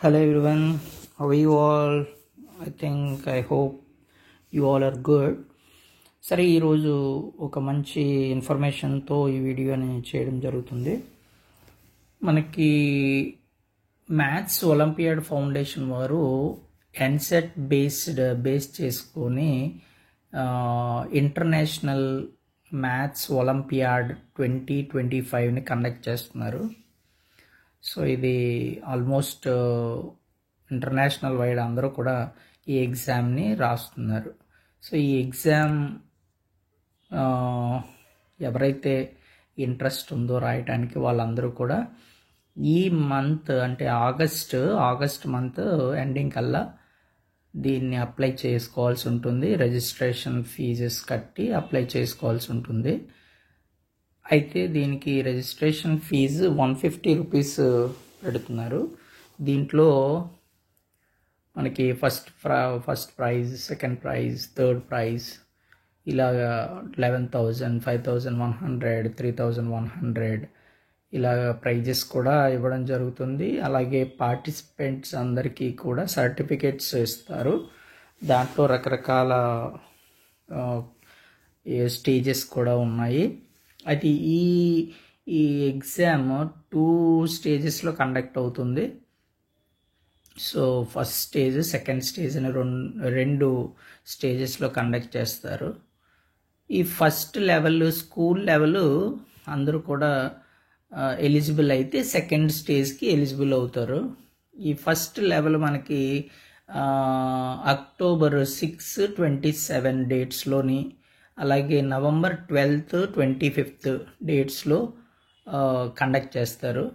Hello everyone, how are you all? I hope you all are good. సరే, ఈరోజు ఒక మంచి ఇన్ఫర్మేషన్తో ఈ వీడియోని చేయడం జరుగుతుంది. మనకి మ్యాథ్స్ ఒలింపియాడ్ ఫౌండేషన్ వారు ఎన్సెట్ బేస్ చేసుకొని ఇంటర్నేషనల్ మ్యాథ్స్ ఒలింపియాడ్ 2025ని కండక్ట్ చేస్తున్నారు. సో ఇది ఆల్మోస్ట్ ఇంటర్నేషనల్ వైడ్ అందరూ కూడా ఈ ఎగ్జామ్ని రాస్తున్నారు. సో ఈ ఎగ్జామ్ ఎవరైతే ఇంట్రెస్ట్ ఉందో రాయటానికి వాళ్ళందరూ కూడా ఈ మంత్ అంటే ఆగస్ట్ మంత్ ఎండింగ్ కల్లా దీన్ని అప్లై చేసుకోవాల్సి ఉంటుంది. రిజిస్ట్రేషన్ ఫీజెస్ కట్టి అప్లై చేసుకోవాల్సి ఉంటుంది. అయితే దీనికి రిజిస్ట్రేషన్ ఫీజు 150 రూపీస్ పెడుతున్నారు. దీంట్లో మనకి first prize, second prize, third prize ఇలాగా 11,000, 5,100, 3,100 ఇలాగ ప్రైజెస్ కూడా ఇవ్వడం జరుగుతుంది. అలాగే పార్టిసిపెంట్స్ అందరికీ కూడా సర్టిఫికేట్స్ ఇస్తారు. దాంట్లో రకరకాల స్టేజెస్ కూడా ఉన్నాయి. అయితే ఈ ఎగ్జామ్ 2 స్టేజెస్లో కండక్ట్ అవుతుంది. So first stage, second stage అని రెండు స్టేజెస్లో కండక్ట్ చేస్తారు. ఈ ఫస్ట్ లెవెల్, స్కూల్ లెవెల్ అందరూ కూడా ఎలిజిబుల్ అయితే సెకండ్ స్టేజ్కి ఎలిజిబుల్ అవుతారు. ఈ ఫస్ట్ లెవెల్ మనకి అక్టోబర్ 6, 27 డేట్స్లోని, అలాగే నవంబర్ 12th, 25th డేట్స్లో కండక్ట్ చేస్తారు.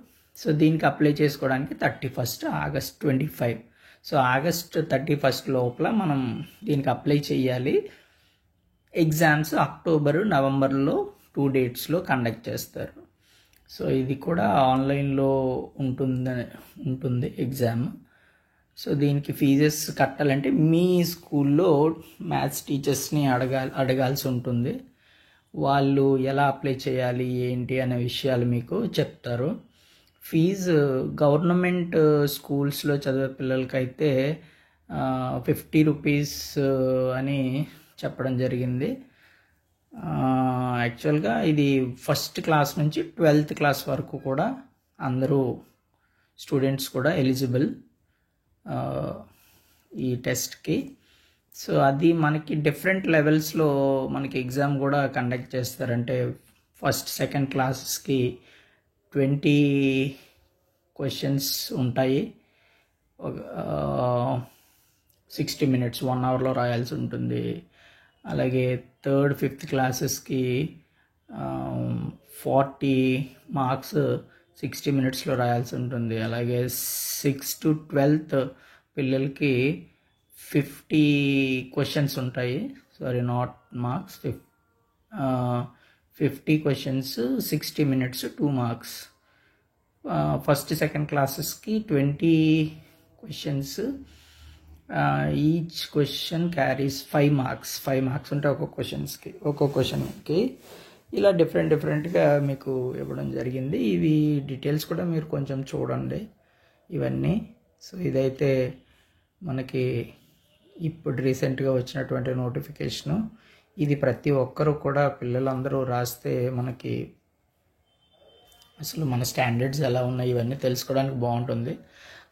సో దీనికి అప్లై చేసుకోవడానికి 31st August 25. So August 31st లోపల మనం దీనికి అప్లై చేయాలి. ఎగ్జామ్స్ అక్టోబర్, నవంబర్లో 2 డేట్స్లో కండక్ట్ చేస్తారు. సో ఇది కూడా ఆన్లైన్లో ఉంటుంది ఎగ్జామ్. సో దీనికి ఫీజెస్ కట్టాలంటే మీ స్కూల్లో మ్యాథ్స్ టీచర్స్ని అడగాల్సి ఉంటుంది. వాళ్ళు ఎలా అప్లై చేయాలి ఏంటి అనే విషయాలు మీకు చెప్తారు. ఫీజు గవర్నమెంట్ స్కూల్స్లో చదివే పిల్లలకైతే 50 రూపీస్ అని చెప్పడం జరిగింది. యాక్చువల్గా ఇది ఫస్ట్ క్లాస్ నుంచి 12th క్లాస్ వరకు కూడా అందరూ స్టూడెంట్స్ కూడా ఎలిజిబుల్ ఈ టెస్ట్కి. సో అది మనకి డిఫరెంట్ లెవెల్స్లో మనకి ఎగ్జామ్ కూడా కండక్ట్ చేస్తారంటే ఫస్ట్, సెకండ్ క్లాసెస్కి 20 క్వశ్చన్స్ ఉంటాయి. 60 minutes, 1 hourలో రాయాల్సి ఉంటుంది. అలాగే థర్డ్, ఫిఫ్త్ క్లాసెస్కి 40 మార్క్స్ 60 minutesలో రాయాల్సి ఉంటుంది. అలాగే 6 to 12th పిల్లలకి 50 క్వశ్చన్స్ ఉంటాయి. Not marks, 50 questions, 60 minutes, 2 marks. First, second క్లాసెస్కి 20 questions. Each question carries 5 marks. 5 marks ఉంటాయి ఒక్కొక్క క్వశ్చన్కి. ఇలా డిఫరెంట్గా మీకు ఇవ్వడం జరిగింది. ఇవి డీటెయిల్స్ కూడా మీరు కొంచెం చూడండి ఇవన్నీ. సో ఇదైతే మనకి ఇప్పుడు రీసెంట్గా వచ్చినటువంటి నోటిఫికేషను. ఇది ప్రతి ఒక్కరు కూడా పిల్లలందరూ రాస్తే మనకి అసలు మన స్టాండర్డ్స్ ఎలా ఉన్నాయి ఇవన్నీ తెలుసుకోవడానికి బాగుంటుంది.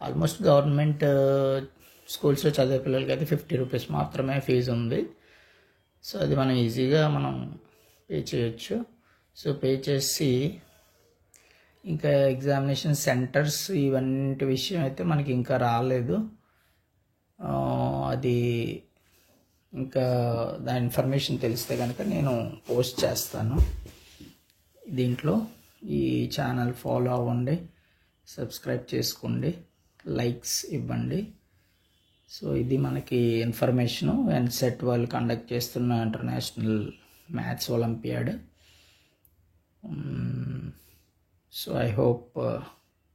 ఆల్మోస్ట్ గవర్నమెంట్ స్కూల్స్లో చదివే పిల్లలకి అయితే 50 రూపీస్ మాత్రమే ఫీజు ఉంది. సో అది మనం ఈజీగా పే చేయొచ్చు. సో పే చేసి ఇంకా ఎగ్జామినేషన్ సెంటర్స్ ఇవన్నీ విషయం అయితే మనకి ఇంకా రాలేదు. అది ఇంకా దాని ఇన్ఫర్మేషన్ తెలిస్తే కనుక నేను పోస్ట్ చేస్తాను దీంట్లో. ఈ ఛానల్ ఫాలో అవ్వండి, సబ్స్క్రైబ్ చేసుకోండి, లైక్స్ ఇవ్వండి. సో ఇది మనకి ఇన్ఫర్మేషను. ఎన్సెట్ వాళ్ళు కండక్ట్ చేస్తున్న international maths olympiad. So I hope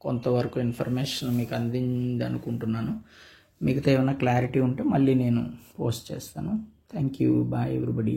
కొంతవరకు ఇన్ఫర్మేషన్ మీకు అందింది అనుకుంటున్నాను. మిగతా ఏమైనా క్లారిటీ ఉంటే మళ్ళీ నేను పోస్ట్ చేస్తాను. Thank you. Bye everybody.